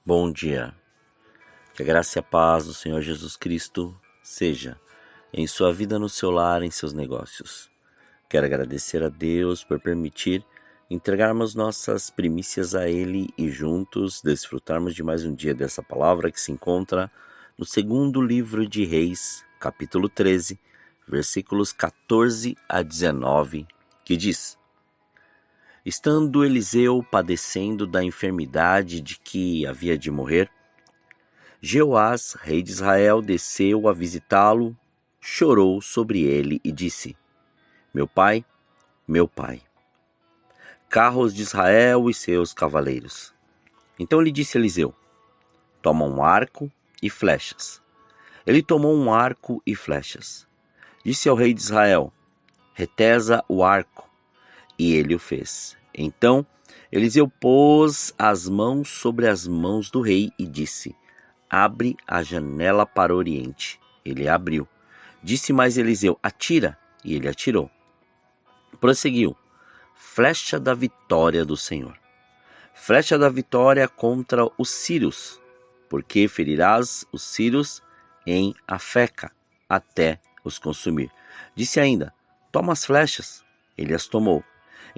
Bom dia, que a graça e a paz do Senhor Jesus Cristo seja em sua vida, no seu lar, em seus negócios. Quero agradecer a Deus por permitir entregarmos nossas primícias a Ele e juntos desfrutarmos de mais um dia dessa palavra que se encontra no segundo livro de Reis, capítulo 13, versículos 14 a 19, que diz: Estando Eliseu padecendo da enfermidade de que havia de morrer, Jeoás, rei de Israel, desceu a visitá-lo, chorou sobre ele e disse: meu pai, carros de Israel e seus cavaleiros. Então lhe disse Eliseu: toma um arco e flechas. Ele tomou um arco e flechas. Disse ao rei de Israel: retesa o arco. E ele o fez. Então Eliseu pôs as mãos sobre as mãos do rei e disse: abre a janela para o oriente. Ele abriu. Disse mais Eliseu: atira. E ele atirou. Prosseguiu: flecha da vitória do Senhor. Flecha da vitória contra os sírios, porque ferirás os sírios em Afeca, até os consumir. Disse ainda: toma as flechas. Ele as tomou.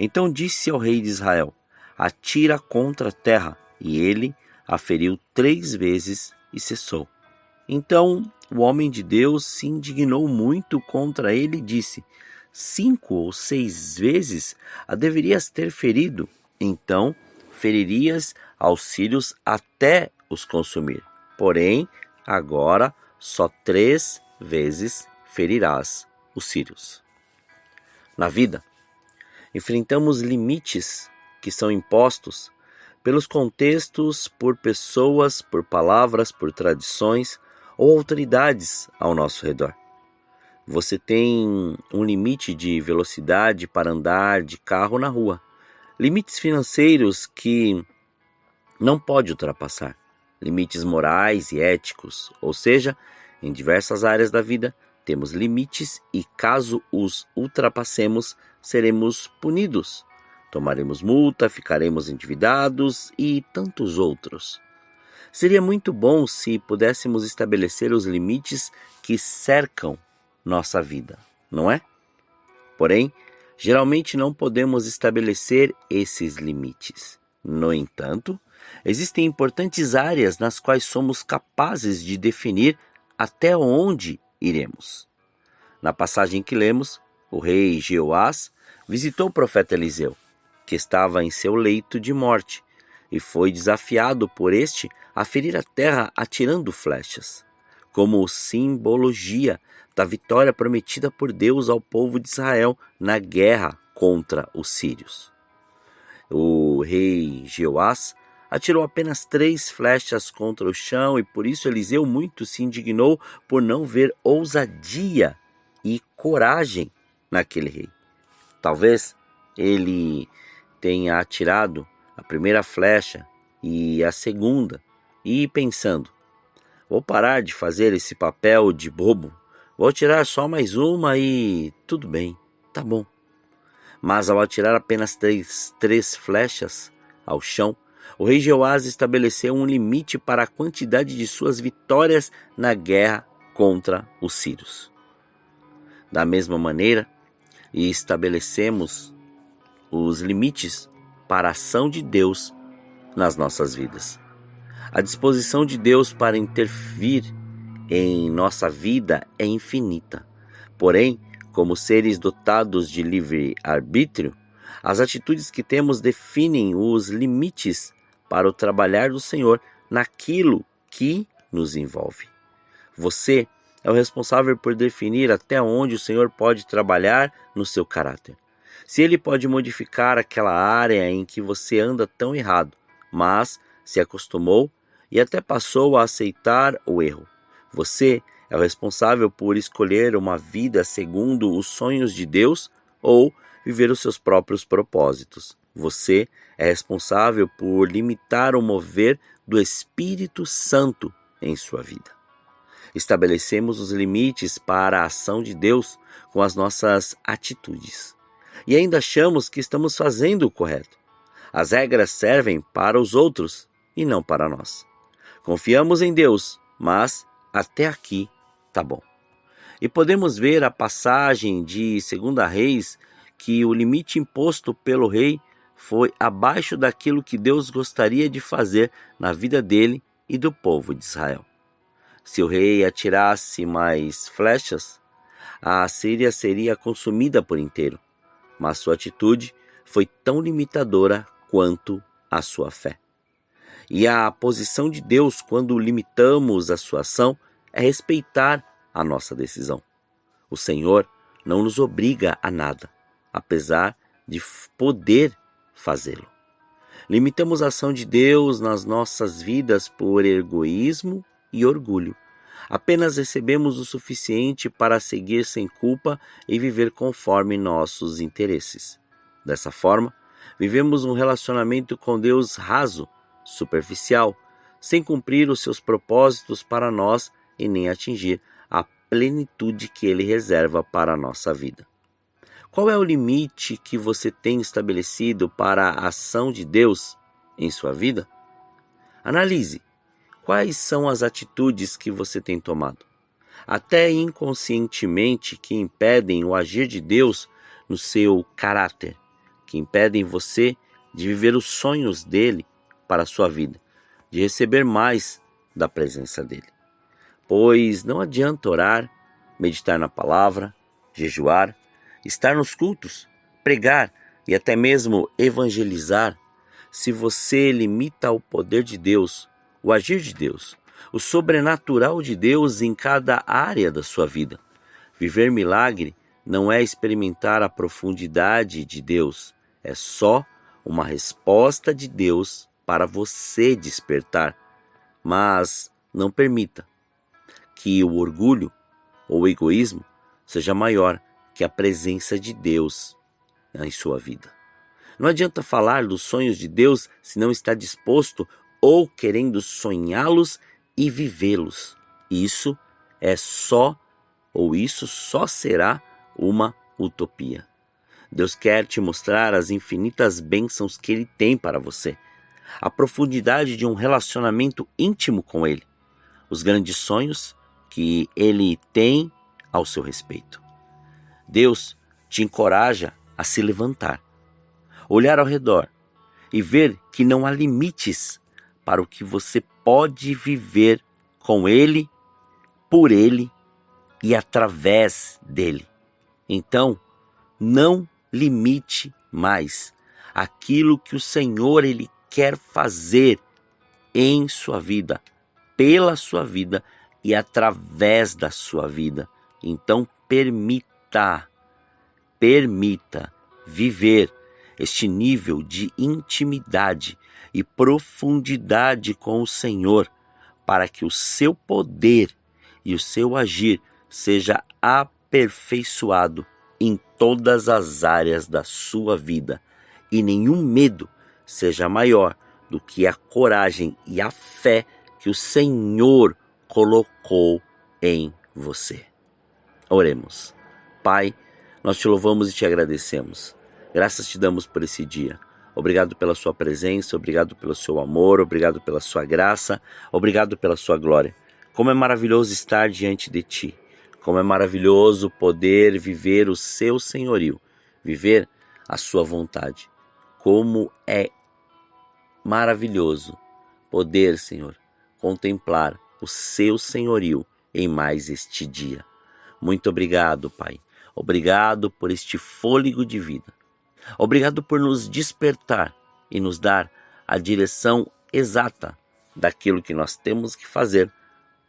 Então disse ao rei de Israel: atira contra a terra. E ele a feriu 3 vezes e cessou. Então o homem de Deus se indignou muito contra ele e disse: 5 ou 6 vezes a deverias ter ferido, então feririas aos sírios até os consumir. Porém, agora só 3 vezes ferirás os sírios. Na vida, enfrentamos limites que são impostos pelos contextos, por pessoas, por palavras, por tradições ou autoridades ao nosso redor. Você tem um limite de velocidade para andar de carro na rua. Limites financeiros que não pode ultrapassar. Limites morais e éticos, ou seja, em diversas áreas da vida temos limites e caso os ultrapassemos, seremos punidos. Tomaremos multa, ficaremos endividados e tantos outros. Seria muito bom se pudéssemos estabelecer os limites que cercam nossa vida, não é? Porém, geralmente não podemos estabelecer esses limites. No entanto, existem importantes áreas nas quais somos capazes de definir até onde iremos. Na passagem que lemos, o rei Jeoás visitou o profeta Eliseu, que estava em seu leito de morte, e foi desafiado por este a ferir a terra atirando flechas, como simbologia da vitória prometida por Deus ao povo de Israel na guerra contra os sírios. O rei Jeoás atirou apenas 3 flechas contra o chão e por isso Eliseu muito se indignou por não ver ousadia e coragem naquele rei. Talvez ele tenha atirado a primeira flecha e a segunda e pensando: vou parar de fazer esse papel de bobo, vou atirar só mais uma e tudo bem, tá bom. Mas ao atirar apenas 3 flechas ao chão, o rei Jeoás estabeleceu um limite para a quantidade de suas vitórias na guerra contra os sírios. Da mesma maneira, estabelecemos os limites para a ação de Deus nas nossas vidas. A disposição de Deus para intervir em nossa vida é infinita. Porém, como seres dotados de livre-arbítrio, as atitudes que temos definem os limites para o trabalhar do Senhor naquilo que nos envolve. Você é o responsável por definir até onde o Senhor pode trabalhar no seu caráter. Se Ele pode modificar aquela área em que você anda tão errado, mas se acostumou e até passou a aceitar o erro. Você é o responsável por escolher uma vida segundo os sonhos de Deus ou viver os seus próprios propósitos. Você é responsável por limitar o mover do Espírito Santo em sua vida. Estabelecemos os limites para a ação de Deus com as nossas atitudes. E ainda achamos que estamos fazendo o correto. As regras servem para os outros e não para nós. Confiamos em Deus, mas até aqui tá bom. E podemos ver a passagem de 2 Reis que o limite imposto pelo rei foi abaixo daquilo que Deus gostaria de fazer na vida dele e do povo de Israel. Se o rei atirasse mais flechas, a Assíria seria consumida por inteiro, mas sua atitude foi tão limitadora quanto a sua fé. E a posição de Deus quando limitamos a sua ação é respeitar a nossa decisão. O Senhor não nos obriga a nada, apesar de poder fazê-lo. Limitamos a ação de Deus nas nossas vidas por egoísmo e orgulho. Apenas recebemos o suficiente para seguir sem culpa e viver conforme nossos interesses. Dessa forma, vivemos um relacionamento com Deus raso, superficial, sem cumprir os seus propósitos para nós e nem atingir a plenitude que Ele reserva para a nossa vida. Qual é o limite que você tem estabelecido para a ação de Deus em sua vida? Analise quais são as atitudes que você tem tomado, até inconscientemente, que impedem o agir de Deus no seu caráter, que impedem você de viver os sonhos dele para a sua vida, de receber mais da presença dele. Pois não adianta orar, meditar na palavra, jejuar, estar nos cultos, pregar e até mesmo evangelizar, se você limita o poder de Deus, o agir de Deus, o sobrenatural de Deus em cada área da sua vida. Viver milagre não é experimentar a profundidade de Deus, é só uma resposta de Deus para você despertar. Mas não permita que o orgulho ou o egoísmo seja maior que a presença de Deus em sua vida. Não adianta falar dos sonhos de Deus se não está disposto ou querendo sonhá-los e vivê-los. Isso só será uma utopia. Deus quer te mostrar as infinitas bênçãos que Ele tem para você, a profundidade de um relacionamento íntimo com Ele, os grandes sonhos que Ele tem ao seu respeito. Deus te encoraja a se levantar, olhar ao redor e ver que não há limites para o que você pode viver com Ele, por Ele e através dEle. Então, não limite mais aquilo que o Senhor Ele quer fazer em sua vida, pela sua vida e através da sua vida. Então, permita viver este nível de intimidade e profundidade com o Senhor, para que o seu poder e o seu agir seja aperfeiçoado em todas as áreas da sua vida, e nenhum medo seja maior do que a coragem e a fé que o Senhor colocou em você. Oremos. Pai, nós te louvamos e te agradecemos. Graças te damos por esse dia. Obrigado pela sua presença, obrigado pelo seu amor, obrigado pela sua graça, obrigado pela sua glória. Como é maravilhoso estar diante de ti. Como é maravilhoso poder viver o seu senhorio, viver a sua vontade. Como é maravilhoso poder, Senhor, contemplar o seu senhorio em mais este dia. Muito obrigado, Pai. Obrigado por este fôlego de vida. Obrigado por nos despertar e nos dar a direção exata daquilo que nós temos que fazer,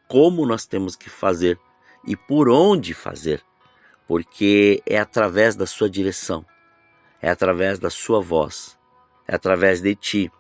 como nós temos que fazer e por onde fazer, porque é através da sua direção, é através da sua voz, é através de ti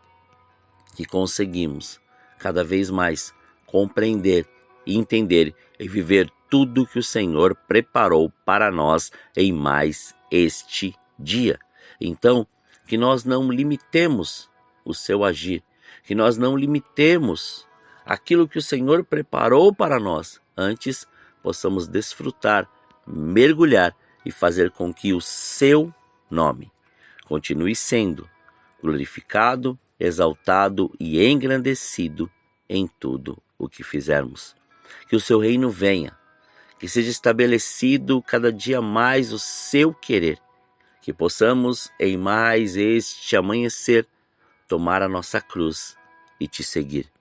que conseguimos cada vez mais compreender e entender e viver tudo que o Senhor preparou para nós em mais este dia. Então, que nós não limitemos o seu agir, que nós não limitemos aquilo que o Senhor preparou para nós, antes possamos desfrutar, mergulhar e fazer com que o seu nome continue sendo glorificado, exaltado e engrandecido em tudo o que fizermos. Que o seu reino venha, que seja estabelecido cada dia mais o seu querer, que possamos em mais este amanhecer tomar a nossa cruz e te seguir.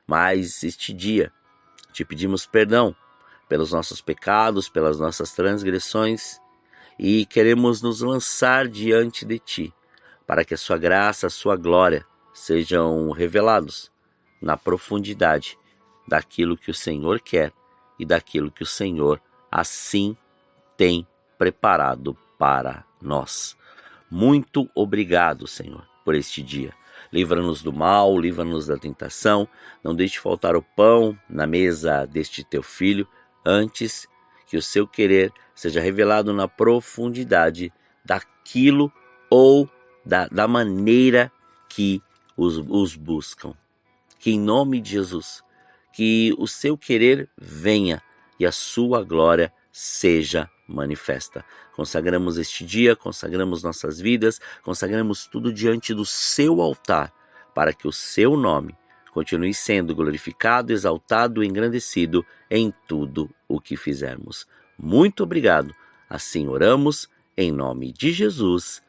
Mas este dia te pedimos perdão pelos nossos pecados, pelas nossas transgressões, e queremos nos lançar diante de ti, para que a sua graça, a sua glória sejam revelados na profundidade daquilo que o Senhor quer e daquilo que o Senhor assim tem preparado para nós. Muito obrigado, Senhor, por este dia. Livra-nos do mal, livra-nos da tentação, não deixe faltar o pão na mesa deste teu filho, antes que o seu querer seja revelado na profundidade daquilo ou da maneira que os buscam. Que em nome de Jesus, que o seu querer venha e a sua glória seja manifesta. Consagramos este dia, consagramos nossas vidas, consagramos tudo diante do seu altar, para que o seu nome continue sendo glorificado, exaltado e engrandecido em tudo o que fizermos. Muito obrigado. Assim oramos, em nome de Jesus.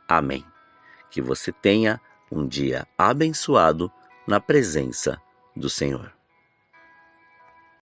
Amém. Que você tenha um dia abençoado na presença do Senhor.